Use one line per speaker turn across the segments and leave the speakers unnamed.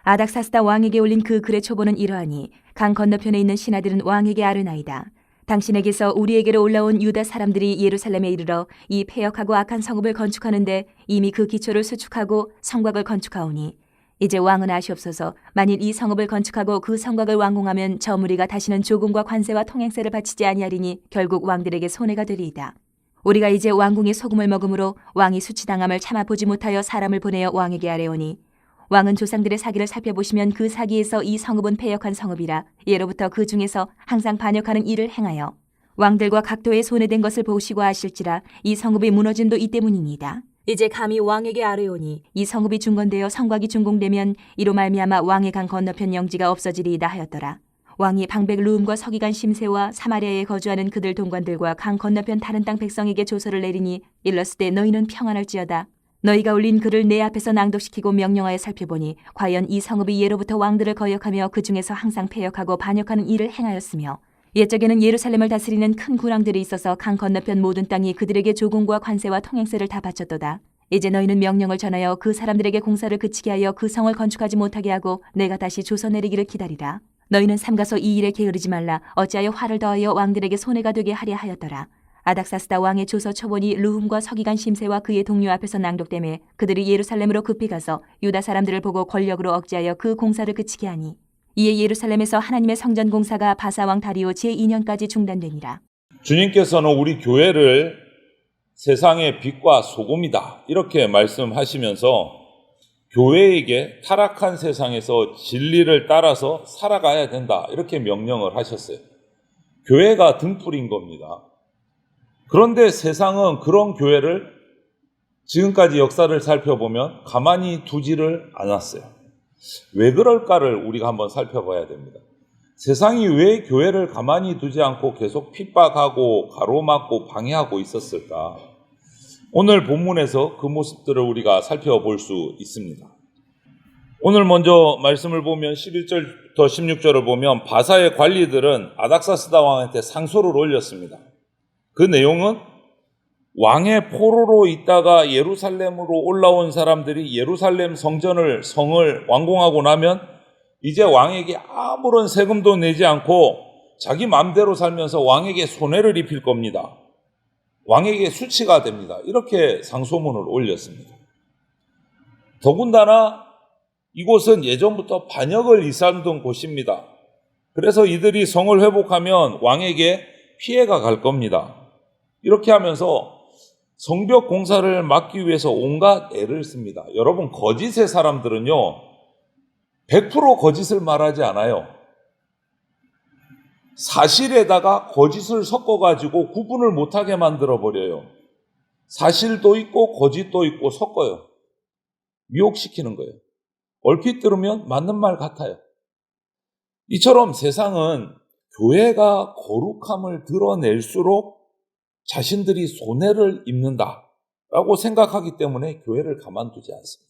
아닥사스다 왕에게 올린 그 글의 초보는 이러하니 강 건너편에 있는 신하들은 왕에게 아뢰나이다. 당신에게서 우리에게로 올라온 유다 사람들이 예루살렘에 이르러 이 패역하고 악한 성읍을 건축하는데 이미 그 기초를 수축하고 성곽을 건축하오니 이제 왕은 아시옵소서. 만일 이 성읍을 건축하고 그 성곽을 완공하면 저 무리가 다시는 조금과 관세와 통행세를 바치지 아니하리니 결국 왕들에게 손해가 되리이다. 우리가 이제 왕궁의 소금을 먹음으로 왕이 수치당함을 참아보지 못하여 사람을 보내어 왕에게 아뢰오니 왕은 조상들의 사기를 살펴보시면 그 사기에서 이 성읍은 패역한 성읍이라 예로부터 그 중에서 항상 반역하는 일을 행하여 왕들과 각도에 손해된 것을 보시고 아실지라 이 성읍이 무너짐도 이 때문이니이다. 이제 감히 왕에게 아뢰오니 이 성읍이 중건되어 성곽이 준공되면 이로 말미암아 왕의 강 건너편 영지가 없어지리이다 하였더라. 왕이 방백 루움과 서기관 심세와 사마리아에 거주하는 그들 동관들과 강 건너편 다른 땅 백성에게 조서를 내리니 일렀을 너희는 평안할지어다. 너희가 올린 글을 내 앞에서 낭독시키고 명령하여 살펴보니 과연 이 성읍이 예로부터 왕들을 거역하며 그 중에서 항상 패역하고 반역하는 일을 행하였으며 옛적에는 예루살렘을 다스리는 큰 군왕들이 있어서 강 건너편 모든 땅이 그들에게 조공과 관세와 통행세를 다 바쳤도다. 이제 너희는 명령을 전하여 그 사람들에게 공사를 그치게 하여 그 성을 건축하지 못하게 하고 내가 다시 조서 내리기를 기다리라. 너희는 삼가서 이 일에 게으르지 말라. 어찌하여 화를 더하여 왕들에게 손해가 되게 하려 하였더라. 아닥사스다 왕의 조서 초본이 루훔과 서기관 심세와 그의 동료 앞에서 낭독되매 그들이 예루살렘으로 급히 가서 유다 사람들을 보고 권력으로 억제하여 그 공사를 그치게 하니 이에 예루살렘에서 하나님의 성전 공사가 바사왕 다리오 제2년까지 중단되니라.
주님께서는 우리 교회를 세상의 빛과 소금이다 이렇게 말씀하시면서 교회에게 타락한 세상에서 진리를 따라서 살아가야 된다 이렇게 명령을 하셨어요. 교회가 등불인 겁니다. 그런데 세상은 그런 교회를 지금까지 역사를 살펴보면 가만히 두지를 않았어요. 왜 그럴까를 우리가 한번 살펴봐야 됩니다. 세상이 왜 교회를 가만히 두지 않고 계속 핍박하고 가로막고 방해하고 있었을까? 오늘 본문에서 그 모습들을 우리가 살펴볼 수 있습니다. 오늘 먼저 말씀을 보면 11절부터 16절을 보면 바사의 관리들은 아닥사스다 왕한테 상소를 올렸습니다. 그 내용은 왕의 포로로 있다가 예루살렘으로 올라온 사람들이 예루살렘 성을 완공하고 나면 이제 왕에게 아무런 세금도 내지 않고 자기 마음대로 살면서 왕에게 손해를 입힐 겁니다. 왕에게 수치가 됩니다. 이렇게 상소문을 올렸습니다. 더군다나 이곳은 예전부터 반역을 일삼던 곳입니다. 그래서 이들이 성을 회복하면 왕에게 피해가 갈 겁니다. 이렇게 하면서 성벽 공사를 막기 위해서 온갖 애를 씁니다. 여러분, 거짓의 사람들은요 100% 거짓을 말하지 않아요. 사실에다가 거짓을 섞어가지고 구분을 못하게 만들어버려요. 사실도 있고 거짓도 있고 섞어요. 미혹시키는 거예요. 얼핏 들으면 맞는 말 같아요. 이처럼 세상은 교회가 거룩함을 드러낼수록 자신들이 손해를 입는다라고 생각하기 때문에 교회를 가만두지 않습니다.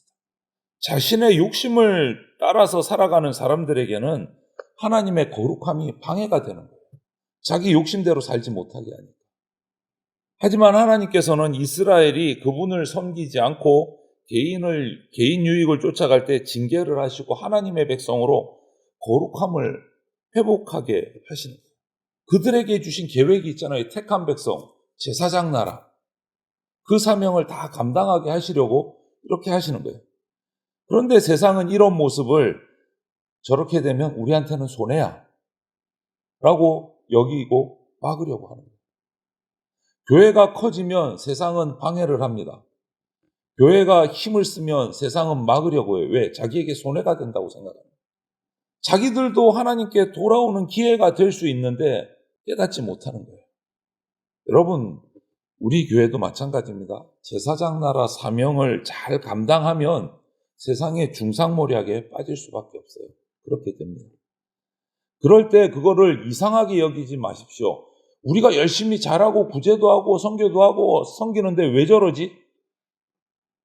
자신의 욕심을 따라서 살아가는 사람들에게는 하나님의 거룩함이 방해가 되는 거예요. 자기 욕심대로 살지 못하게 하니까. 하지만 하나님께서는 이스라엘이 그분을 섬기지 않고 개인 유익을 쫓아갈 때 징계를 하시고 하나님의 백성으로 거룩함을 회복하게 하시는 거예요. 그들에게 주신 계획이 있잖아요. 택한 백성, 제사장 나라. 그 사명을 다 감당하게 하시려고 이렇게 하시는 거예요. 그런데 세상은 이런 모습을 저렇게 되면 우리한테는 손해야 라고 여기고 막으려고 하는 거예요. 교회가 커지면 세상은 방해를 합니다. 교회가 힘을 쓰면 세상은 막으려고 해요. 왜? 자기에게 손해가 된다고 생각합니다. 자기들도 하나님께 돌아오는 기회가 될 수 있는데 깨닫지 못하는 거예요. 여러분, 우리 교회도 마찬가지입니다. 제사장 나라 사명을 잘 감당하면 세상의 중상모략에 빠질 수밖에 없어요. 그렇게 됩니다. 그럴 때 그거를 이상하게 여기지 마십시오. 우리가 열심히 잘하고 구제도 하고 선교도 하고 섬기는데 왜 저러지?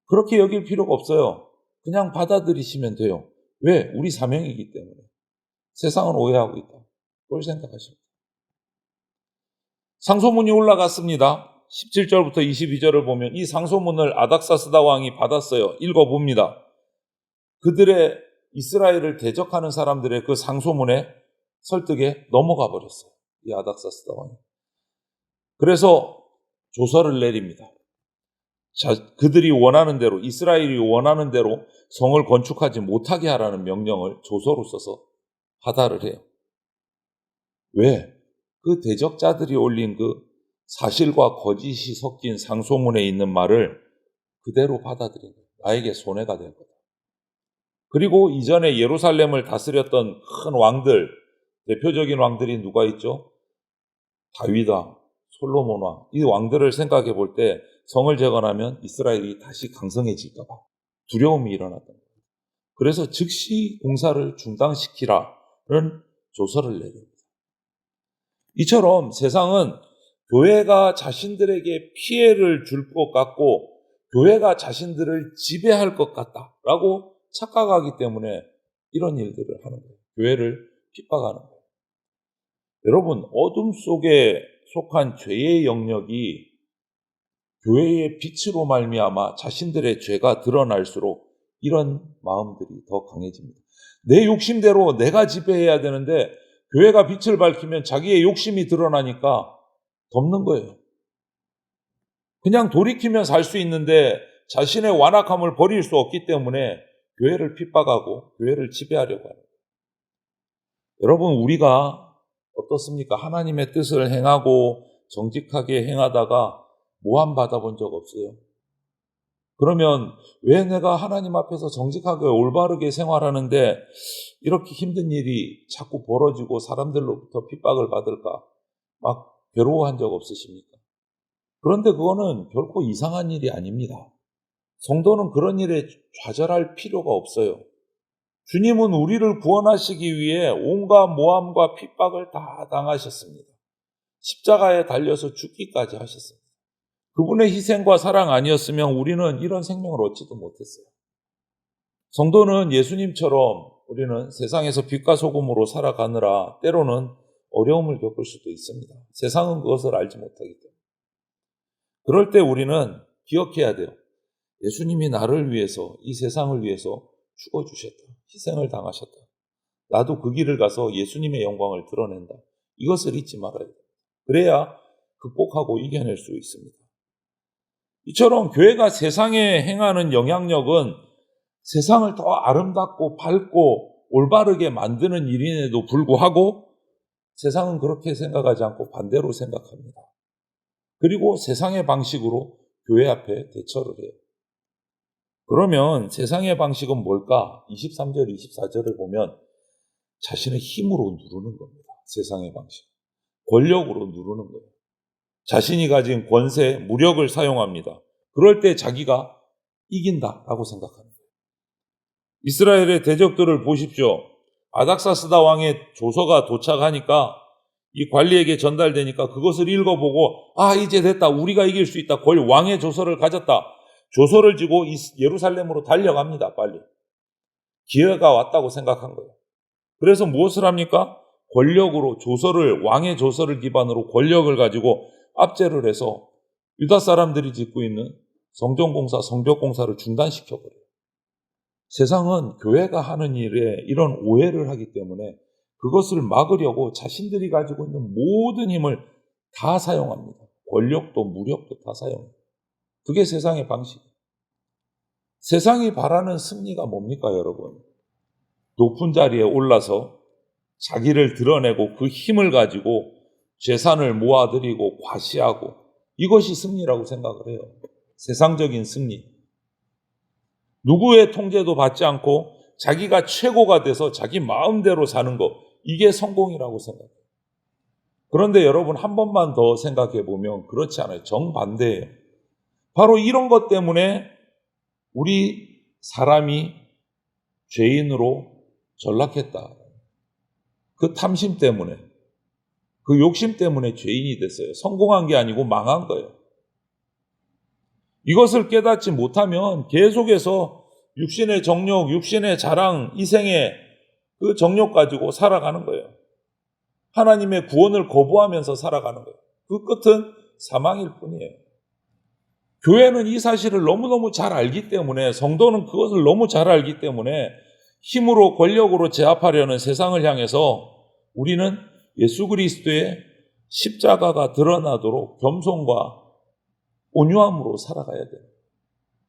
그렇게 여길 필요가 없어요. 그냥 받아들이시면 돼요. 왜? 우리 사명이기 때문에. 세상은 오해하고 있다. 그걸 생각하십니다. 상소문이 올라갔습니다. 17절부터 22절을 보면 이 상소문을 아닥사스다 왕이 받았어요. 읽어봅니다. 그들의 이스라엘을 대적하는 사람들의 그 상소문에 설득에 넘어가 버렸어요. 이 아닥사스다 왕이. 그래서 조서를 내립니다. 그들이 원하는 대로, 이스라엘이 원하는 대로 성을 건축하지 못하게 하라는 명령을 조서로 써서 하달을 해요. 왜? 그 대적자들이 올린 그 사실과 거짓이 섞인 상소문에 있는 말을 그대로 받아들인 거예요. 나에게 손해가 될 거다. 그리고 이전에 예루살렘을 다스렸던 큰 왕들, 대표적인 왕들이 누가 있죠? 다윗왕, 솔로몬 왕, 이 왕들을 생각해 볼 때 성을 재건하면 이스라엘이 다시 강성해질까 봐 두려움이 일어났던 거예요. 그래서 즉시 공사를 중단시키라는 조서를 내립니다. 이처럼 세상은 교회가 자신들에게 피해를 줄 것 같고 교회가 자신들을 지배할 것 같다라고 착각하기 때문에 이런 일들을 하는 거예요. 교회를 핍박하는 거예요. 여러분, 어둠 속에 속한 죄의 영역이 교회의 빛으로 말미암아 자신들의 죄가 드러날수록 이런 마음들이 더 강해집니다. 내 욕심대로 내가 지배해야 되는데 교회가 빛을 밝히면 자기의 욕심이 드러나니까 덮는 거예요. 그냥 돌이키면 살 수 있는데 자신의 완악함을 버릴 수 없기 때문에 교회를 핍박하고 교회를 지배하려고 하는 거예요. 여러분, 우리가 어떻습니까? 하나님의 뜻을 행하고 정직하게 행하다가 모함 받아본 적 없어요? 그러면 왜 내가 하나님 앞에서 정직하게 올바르게 생활하는데 이렇게 힘든 일이 자꾸 벌어지고 사람들로부터 핍박을 받을까? 막 괴로워한 적 없으십니까? 그런데 그거는 결코 이상한 일이 아닙니다. 성도는 그런 일에 좌절할 필요가 없어요. 주님은 우리를 구원하시기 위해 온갖 모함과 핍박을 다 당하셨습니다. 십자가에 달려서 죽기까지 하셨습니다. 그분의 희생과 사랑 아니었으면 우리는 이런 생명을 얻지도 못했어요. 성도는 예수님처럼 우리는 세상에서 빛과 소금으로 살아가느라 때로는 어려움을 겪을 수도 있습니다. 세상은 그것을 알지 못하기 때문에. 그럴 때 우리는 기억해야 돼요. 예수님이 나를 위해서, 이 세상을 위해서 죽어주셨다. 희생을 당하셨다. 나도 그 길을 가서 예수님의 영광을 드러낸다. 이것을 잊지 말아야 돼요. 그래야 극복하고 이겨낼 수 있습니다. 이처럼 교회가 세상에 행하는 영향력은 세상을 더 아름답고 밝고 올바르게 만드는 일임에도 불구하고 세상은 그렇게 생각하지 않고 반대로 생각합니다. 그리고 세상의 방식으로 교회 앞에 대처를 해요. 그러면 세상의 방식은 뭘까? 23절, 24절을 보면 자신의 힘으로 누르는 겁니다. 세상의 방식. 권력으로 누르는 거예요. 자신이 가진 권세, 무력을 사용합니다. 그럴 때 자기가 이긴다라고 생각하는 거예요. 이스라엘의 대적들을 보십시오. 아닥사스다 왕의 조서가 도착하니까 이 관리에게 전달되니까 그것을 읽어보고 이제 됐다. 우리가 이길 수 있다. 왕의 조서를 가졌다. 조서를 지고 예루살렘으로 달려갑니다. 빨리. 기회가 왔다고 생각한 거예요. 그래서 무엇을 합니까? 권력으로 왕의 조서를 기반으로 권력을 가지고 압제를 해서 유다 사람들이 짓고 있는 성전공사, 성벽공사를 중단시켜버려요. 세상은 교회가 하는 일에 이런 오해를 하기 때문에 그것을 막으려고 자신들이 가지고 있는 모든 힘을 다 사용합니다. 권력도 무력도 다 사용해요. 그게 세상의 방식이에요. 세상이 바라는 승리가 뭡니까, 여러분? 높은 자리에 올라서 자기를 드러내고 그 힘을 가지고 재산을 모아들이고 과시하고 이것이 승리라고 생각을 해요. 세상적인 승리. 누구의 통제도 받지 않고 자기가 최고가 돼서 자기 마음대로 사는 것, 이게 성공이라고 생각해요. 그런데 여러분 한 번만 더 생각해 보면 그렇지 않아요. 정반대예요. 바로 이런 것 때문에 우리 사람이 죄인으로 전락했다. 그 탐심 때문에, 그 욕심 때문에 죄인이 됐어요. 성공한 게 아니고 망한 거예요. 이것을 깨닫지 못하면 계속해서 육신의 정욕, 육신의 자랑, 이 생의 그 정욕 가지고 살아가는 거예요. 하나님의 구원을 거부하면서 살아가는 거예요. 그 끝은 사망일 뿐이에요. 교회는 이 사실을 너무너무 잘 알기 때문에, 성도는 그것을 너무 잘 알기 때문에 힘으로 권력으로 제압하려는 세상을 향해서 우리는 예수 그리스도의 십자가가 드러나도록 겸손과 온유함으로 살아가야 돼요.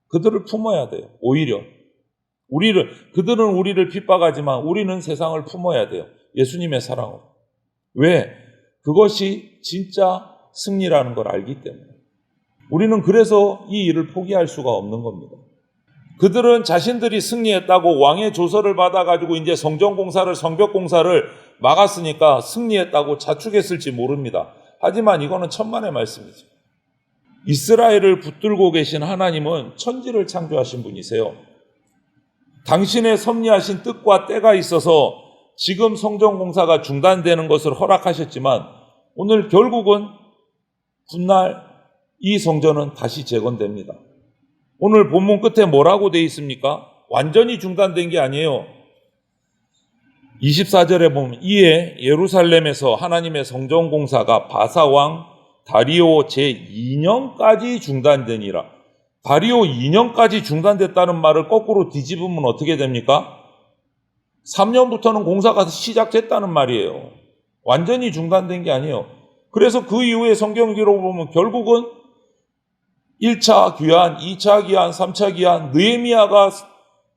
그들을 품어야 돼요. 오히려 그들은 우리를 핍박하지만 우리는 세상을 품어야 돼요. 예수님의 사랑으로. 왜? 그것이 진짜 승리라는 걸 알기 때문에. 우리는 그래서 이 일을 포기할 수가 없는 겁니다. 그들은 자신들이 승리했다고 왕의 조서를 받아가지고 이제 성벽공사를 막았으니까 승리했다고 자축했을지 모릅니다. 하지만 이거는 천만의 말씀이죠. 이스라엘을 붙들고 계신 하나님은 천지를 창조하신 분이세요. 당신의 섭리하신 뜻과 때가 있어서 지금 성전공사가 중단되는 것을 허락하셨지만 오늘 결국은 훗날 이 성전은 다시 재건됩니다. 오늘 본문 끝에 뭐라고 되어 있습니까? 완전히 중단된 게 아니에요. 24절에 보면 이에 예루살렘에서 하나님의 성전공사가 바사왕 다리오 제2년까지 중단되니라. 다리오 2년까지 중단됐다는 말을 거꾸로 뒤집으면 어떻게 됩니까? 3년부터는 공사가 시작됐다는 말이에요. 완전히 중단된 게 아니에요. 그래서 그 이후에 성경 기록을 보면 결국은 1차 귀환, 2차 귀환, 3차 귀환, 느헤미야가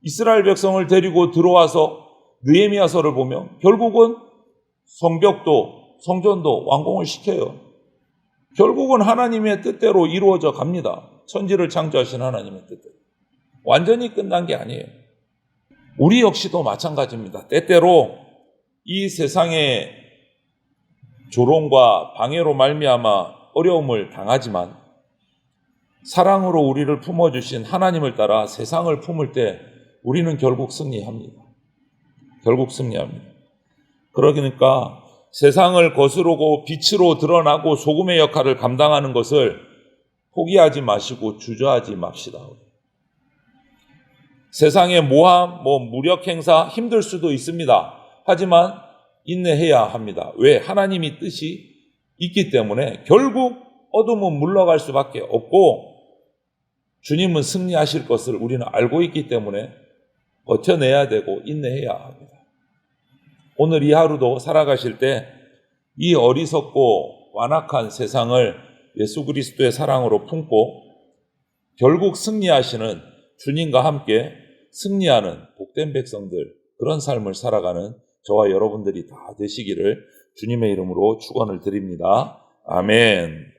이스라엘 백성을 데리고 들어와서 느헤미야서를 보면 결국은 성벽도 성전도 완공을 시켜요. 결국은 하나님의 뜻대로 이루어져 갑니다. 천지를 창조하신 하나님의 뜻대로. 완전히 끝난 게 아니에요. 우리 역시도 마찬가지입니다. 때때로 이 세상의 조롱과 방해로 말미암아 어려움을 당하지만 사랑으로 우리를 품어주신 하나님을 따라 세상을 품을 때 우리는 결국 승리합니다. 결국 승리합니다. 그러니까 세상을 거스르고 빛으로 드러나고 소금의 역할을 감당하는 것을 포기하지 마시고 주저하지 맙시다. 세상의 모함, 무력 행사 힘들 수도 있습니다. 하지만 인내해야 합니다. 왜? 하나님이 뜻이 있기 때문에 결국 어둠은 물러갈 수밖에 없고 주님은 승리하실 것을 우리는 알고 있기 때문에 버텨내야 되고 인내해야 합니다. 오늘 이 하루도 살아가실 때 이 어리석고 완악한 세상을 예수 그리스도의 사랑으로 품고 결국 승리하시는 주님과 함께 승리하는 복된 백성들, 그런 삶을 살아가는 저와 여러분들이 다 되시기를 주님의 이름으로 축원을 드립니다. 아멘.